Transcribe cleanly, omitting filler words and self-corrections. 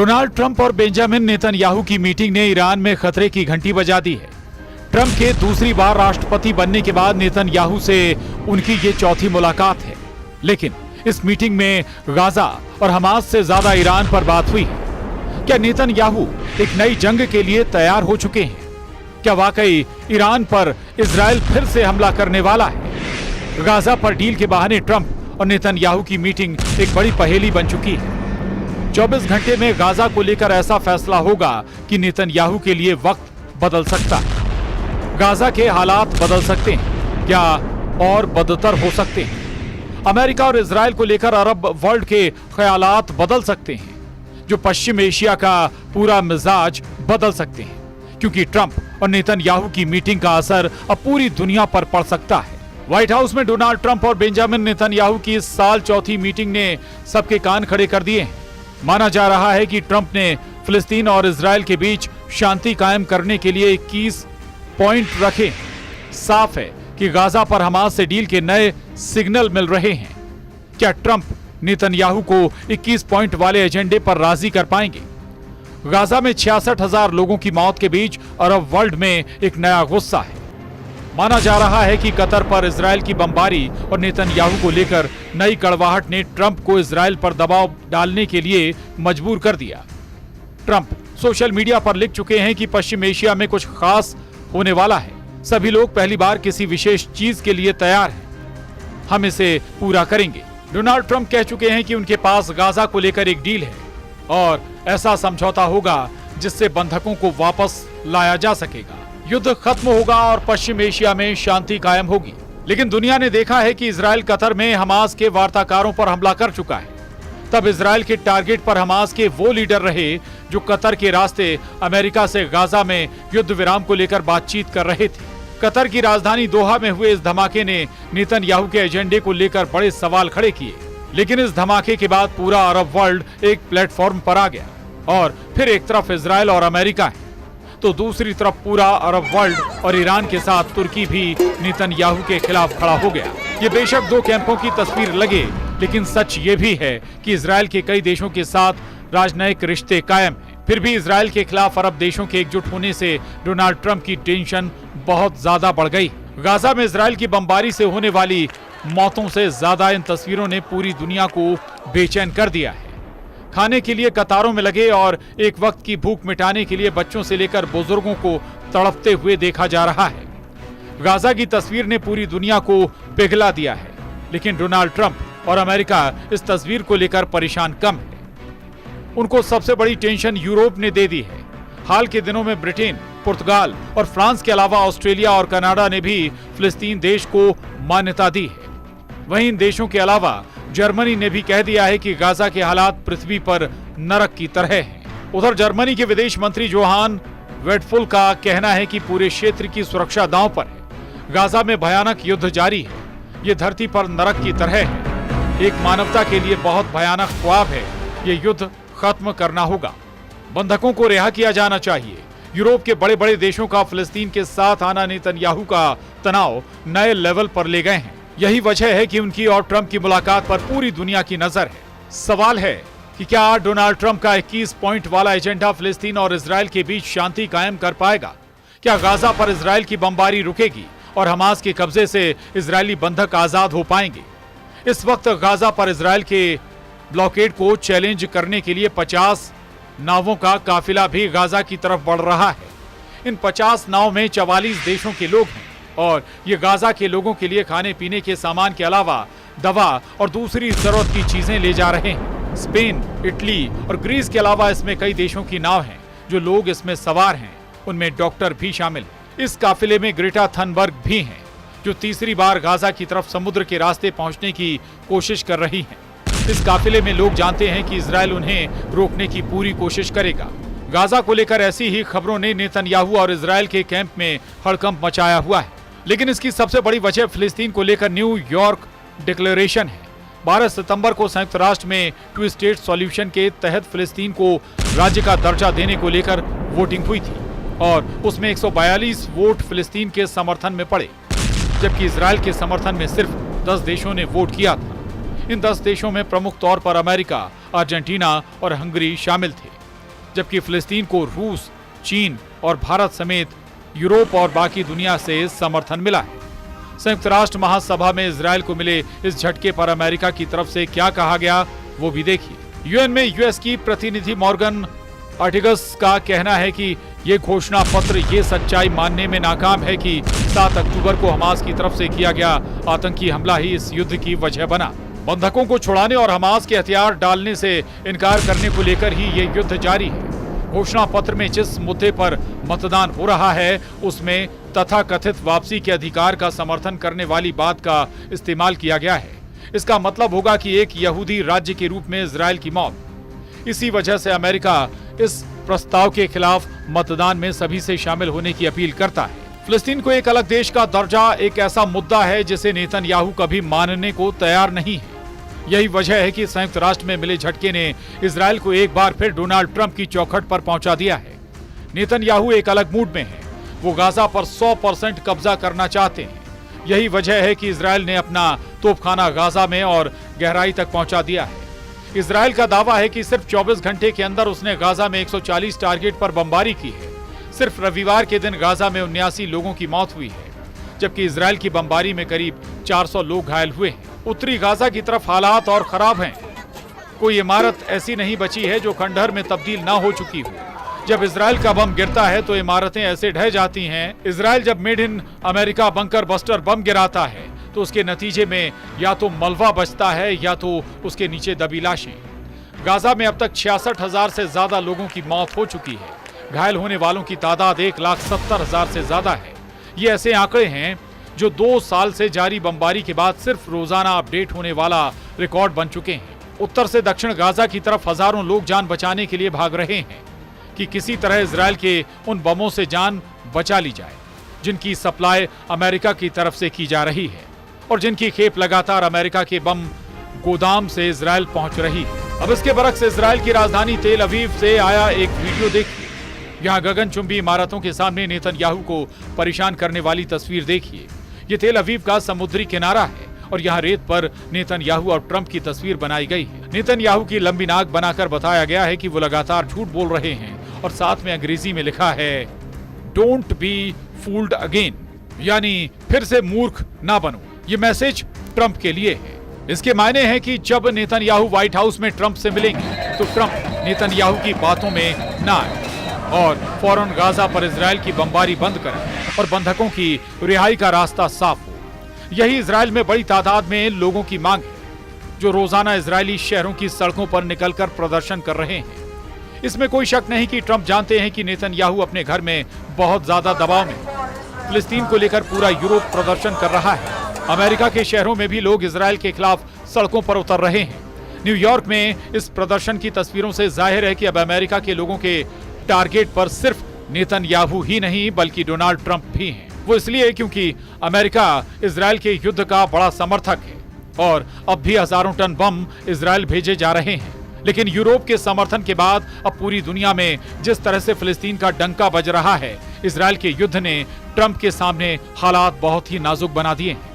Donald Trump और Benjamin Netanyahu की meeting ने ईरान में खतरे की घंटी बजा दी है। ट्रंप के दूसरी बार राष्ट्रपति बनने के बाद नेतन्याहू से उनकी ये चौथी मुलाकात है। लेकिन इस मीटिंग में गाजा और हमास से ज्यादा ईरान पर बात हुई है। क्या नेतन्याहू एक नई जंग के लिए तैयार हो चुके हैं? क्या वाकई ईरान पर इजराइल फिर से हमला करने वाला है? गाजा पर डील के बहाने ट्रंप और नेतन्याहू की मीटिंग एक बड़ी पहेली बन चुकी है। 24 घंटे में गाजा को लेकर ऐसा फैसला होगा कि नेतन्याहू के लिए वक्त बदल सकता है। गाजा के हालात बदल सकते हैं, क्या और बदतर हो सकते हैं। अमेरिका और इजराइल को लेकर अरब वर्ल्ड के ख्यालात बदल सकते हैं, जो पश्चिम एशिया का पूरा मिजाज बदल सकते हैं, क्योंकि ट्रंप और नेतन्याहू की मीटिंग का असर अब पूरी दुनिया पर पड़ सकता है। व्हाइट हाउस में डोनाल्ड ट्रंप और बेंजामिन नेतन्याहू की इस साल चौथी मीटिंग ने सबके कान खड़े कर दिए हैं। माना जा रहा है कि ट्रंप ने फिलिस्तीन और इजराइल के बीच शांति कायम करने के लिए 21 पॉइंट रखे। साफ है कि गाजा पर हमास से डील के नए सिग्नल मिल रहे हैं। क्या ट्रंप नेतन्याहू को 21 पॉइंट वाले एजेंडे पर राजी कर पाएंगे? गाजा में 66,000 लोगों की मौत के बीच अरब वर्ल्ड में एक नया गुस्सा है। माना जा रहा है कि कतर पर इजराइल की बमबारी और नेतन्याहू को लेकर नई कड़वाहट ने ट्रंप को इजराइल पर दबाव डालने के लिए मजबूर कर दिया। ट्रंप सोशल मीडिया पर लिख चुके हैं कि पश्चिम एशिया में कुछ खास होने वाला है। सभी लोग पहली बार किसी विशेष चीज के लिए तैयार हैं। हम इसे पूरा करेंगे। डोनाल्ड ट्रंप कह चुके हैं कि उनके पास गाजा को लेकर एक डील है और ऐसा समझौता होगा जिससे बंधकों को वापस लाया जा सकेगा। युद्ध खत्म होगा और पश्चिम एशिया में शांति कायम होगी। लेकिन दुनिया ने देखा है कि इजराइल कतर में हमास के वार्ताकारों पर हमला कर चुका है। तब इजराइल के टारगेट पर हमास के वो लीडर रहे जो कतर के रास्ते अमेरिका से गाजा में युद्ध विराम को लेकर बातचीत कर रहे थे। कतर की राजधानी दोहा में हुए इस धमाके ने नेतन्याहू के एजेंडे को लेकर बड़े सवाल खड़े किए। लेकिन इस धमाके के बाद पूरा अरब वर्ल्ड एक प्लेटफॉर्म पर आ गया और फिर एक तरफ इजराइल और अमेरिका है तो दूसरी तरफ पूरा अरब वर्ल्ड और ईरान के साथ तुर्की भी नेतन्याहू के खिलाफ खड़ा हो गया। ये बेशक दो कैंपों की तस्वीर लगे, लेकिन सच ये भी है कि इजराइल के कई देशों के साथ राजनयिक रिश्ते कायम हैं। फिर भी इजराइल के खिलाफ अरब देशों के एकजुट होने से डोनाल्ड ट्रंप की टेंशन बहुत ज्यादा बढ़ गई। गाजा में इजराइल की बमबारी से होने वाली मौतों से ज्यादा इन तस्वीरों ने पूरी दुनिया को बेचैन कर दिया है। खाने के लिए कतारों में लगे और एक वक्त की भूख मिटाने के लिए बच्चों से लेकर बुजुर्गों को तड़पते हुए देखा जा रहा है। गाजा की तस्वीर ने पूरी दुनिया को पिघला दिया है, लेकिन डोनाल्ड ट्रंप और अमेरिका इस तस्वीर को लेकर परेशान कम है। उनको सबसे बड़ी टेंशन यूरोप ने दे दी है। हाल के दिनों में ब्रिटेन, पुर्तगाल और फ्रांस के अलावा ऑस्ट्रेलिया और कनाडा ने भी फिलिस्तीन देश को मान्यता दी है। वहीं इन देशों के अलावा जर्मनी ने भी कह दिया है कि गाजा के हालात पृथ्वी पर नरक की तरह हैं। उधर जर्मनी के विदेश मंत्री जोहान वेडफुल का कहना है कि पूरे क्षेत्र की सुरक्षा दांव पर है। गाजा में भयानक युद्ध जारी है। ये धरती पर नरक की तरह है। एक मानवता के लिए बहुत भयानक ख्वाब है। ये युद्ध खत्म करना होगा। बंधकों को रिहा किया जाना चाहिए। यूरोप के बड़े बड़े देशों का फिलिस्तीन के साथ आना नेतन्याहू का तनाव नए लेवल पर ले गए हैं। यही वजह है कि उनकी और ट्रंप की मुलाकात पर पूरी दुनिया की नजर है। सवाल है कि क्या डोनाल्ड ट्रंप का 21 पॉइंट वाला एजेंडा फिलिस्तीन और इजराइल के बीच शांति कायम कर पाएगा? क्या गाजा पर इजराइल की बमबारी रुकेगी और हमास के कब्जे से इजरायली बंधक आजाद हो पाएंगे? इस वक्त गाजा पर इजराइल के ब्लॉकेड को चैलेंज करने के लिए 50 नावों का काफिला भी गाजा की तरफ बढ़ रहा है। इन 50 नाव में 44 देशों के लोग हैं और ये गाजा के लोगों के लिए खाने पीने के सामान के अलावा दवा और दूसरी जरूरत की चीजें ले जा रहे हैं। स्पेन, इटली और ग्रीस के अलावा इसमें कई देशों की नाव हैं। जो लोग इसमें सवार हैं उनमें डॉक्टर भी शामिल हैं। इस काफिले में ग्रेटा थनबर्ग भी हैं, जो तीसरी बार गाजा की तरफ समुद्र के रास्ते पहुंचने की कोशिश कर रही हैं। इस काफिले में लोग जानते हैं कि इजराइल उन्हें रोकने की पूरी कोशिश करेगा। गाजा को लेकर ऐसी ही खबरों ने नेतन्याहू और इजराइल के कैंप में हड़कंप मचाया हुआ है। लेकिन इसकी सबसे बड़ी वजह फिलिस्तीन को लेकर न्यूयॉर्क डिक्लेरेशन है। 12 सितंबर को संयुक्त राष्ट्र में 2 स्टेट सॉल्यूशन के तहत फिलिस्तीन को राज्य का दर्जा देने को लेकर वोटिंग हुई थी और उसमें 142 वोट फिलिस्तीन के समर्थन में पड़े, जबकि इजराइल के समर्थन में सिर्फ 10 देशों ने वोट किया था। इन 10 देशों में प्रमुख तौर पर अमेरिका, अर्जेंटीना और हंगरी शामिल थे। जबकि फिलिस्तीन को रूस, चीन और भारत समेत यूरोप और बाकी दुनिया से समर्थन मिला है। संयुक्त राष्ट्र महासभा में इजरायल को मिले इस झटके पर अमेरिका की तरफ से क्या कहा गया वो भी देखिए। यूएन में यूएस की प्रतिनिधि मॉर्गन ऑर्टिगस का कहना है कि ये घोषणा पत्र ये सच्चाई मानने में नाकाम है कि 7 अक्टूबर को हमास की तरफ से किया गया आतंकी हमला ही इस युद्ध की वजह बना। बंधकों को छुड़ाने और हमास के हथियार डालने से इनकार करने को लेकर ही ये युद्ध जारी है। घोषणा पत्र में जिस मुद्दे पर मतदान हो रहा है उसमें तथाकथित वापसी के अधिकार का समर्थन करने वाली बात का इस्तेमाल किया गया है। इसका मतलब होगा कि एक यहूदी राज्य के रूप में इजरायल की मौत। इसी वजह से अमेरिका इस प्रस्ताव के खिलाफ मतदान में सभी से शामिल होने की अपील करता है। फिलिस्तीन को एक अलग देश का दर्जा एक ऐसा मुद्दा है जिसे नेतन्याहू कभी मानने को तैयार नहीं है। यही वजह है कि संयुक्त राष्ट्र में मिले झटके ने इजरायल को एक बार फिर डोनाल्ड ट्रंप की चौखट पर पहुंचा दिया है। नेतन्याहू एक अलग मूड में है। वो गाजा पर 100% कब्जा करना चाहते हैं। यही वजह है कि इजरायल ने अपना तोपखाना गाजा में और गहराई तक पहुंचा दिया है। इजरायल का दावा है कि सिर्फ 24 घंटे के अंदर उसने गाजा में 140 टारगेट पर बमबारी की है। सिर्फ रविवार के दिन गाजा में 79 लोगों की मौत हुई है, जबकि इजरायल की बमबारी में करीब 400 लोग घायल हुए हैं। उत्तरी गाजा की तरफ हालात और खराब हैं। कोई इमारत ऐसी नहीं बची है जो खंडहर में तब्दील ना हो चुकी हो। जब इजरायल का बम गिरता है तो इमारतें ऐसे ढह जाती हैं। इजरायल जब made in America bunker buster bomb गिराता है तो उसके नतीजे में या तो मलबा बचता है या तो उसके नीचे दबी लाशें। गाजा में अब तक 66,000 से ज्यादा लोगों की मौत हो चुकी है। घायल होने वालों की तादाद 1,70,000 से ज्यादा है। ये ऐसे आंकड़े हैं जो 2 साल से जारी बमबारी के बाद सिर्फ रोजाना अपडेट होने वाला रिकॉर्ड बन चुके हैं। उत्तर से दक्षिण गाजा की तरफ हजारों लोग जान बचाने के लिए भाग रहे हैं कि किसी तरह इजरायल के उन बमों से जान बचा ली जाए जिनकी सप्लाई अमेरिका की तरफ से की जा रही है और जिनकी खेप लगातार अमेरिका के बम गोदाम से इजरायल पहुंच रही है। अब इसके बरक्स इजरायल की राजधानी तेल अवीव से आया एक वीडियो देखिए। यहाँ गगनचुंबी इमारतों के सामने नेतन्याहू को परेशान करने वाली तस्वीर देखिए। ये तेल अवीव का समुद्री किनारा है और यहाँ रेत पर नेतन्याहू और ट्रंप की तस्वीर बनाई गई है। नेतन्याहू की लंबी नाक बनाकर बताया गया है कि वो लगातार झूठ बोल रहे हैं और साथ में अंग्रेजी में लिखा है डोंट बी फूल्ड अगेन, यानी फिर से मूर्ख ना बनो। ये मैसेज ट्रंप के लिए है। इसके मायने हैं कि जब नेतन्याहू व्हाइट हाउस में ट्रंप से मिलेंगे तो ट्रंप नेतन्याहू की बातों में ना आए और फौरन गाजा पर इजरायल की बमबारी बंद करें और बंधकों की रिहाई का रास्ता साफ हो। यही इजरायल में बड़ी तादाद में लोगों की मांग है जो रोजाना इजरायली शहरों की सड़कों पर निकलकर प्रदर्शन कर रहे हैं। इसमें कोई शक नहीं कि ट्रंप जानते हैं कि नेतन्याहू अपने घर में बहुत ज्यादा दबाव में। फिलिस्तीन को लेकर पूरा यूरोप प्रदर्शन कर रहा है। अमेरिका के शहरों में भी लोग इजरायल के खिलाफ सड़कों पर उतर रहे हैं। न्यूयॉर्क में इस प्रदर्शन की तस्वीरों से जाहिर है कि अब अमेरिका के लोगों के टारगेट पर सिर्फ नेतन्याहू ही नहीं बल्कि डोनाल्ड ट्रंप भी हैं। वो इसलिए क्योंकि अमेरिका इजरायल के युद्ध का बड़ा समर्थक है और अब भी हजारों टन बम इजरायल भेजे जा रहे हैं। लेकिन यूरोप के समर्थन के बाद अब पूरी दुनिया में जिस तरह से फिलिस्तीन का डंका बज रहा है, इजरायल के युद्ध ने ट्रंप के सामने हालात बहुत ही नाजुक बना दिए हैं।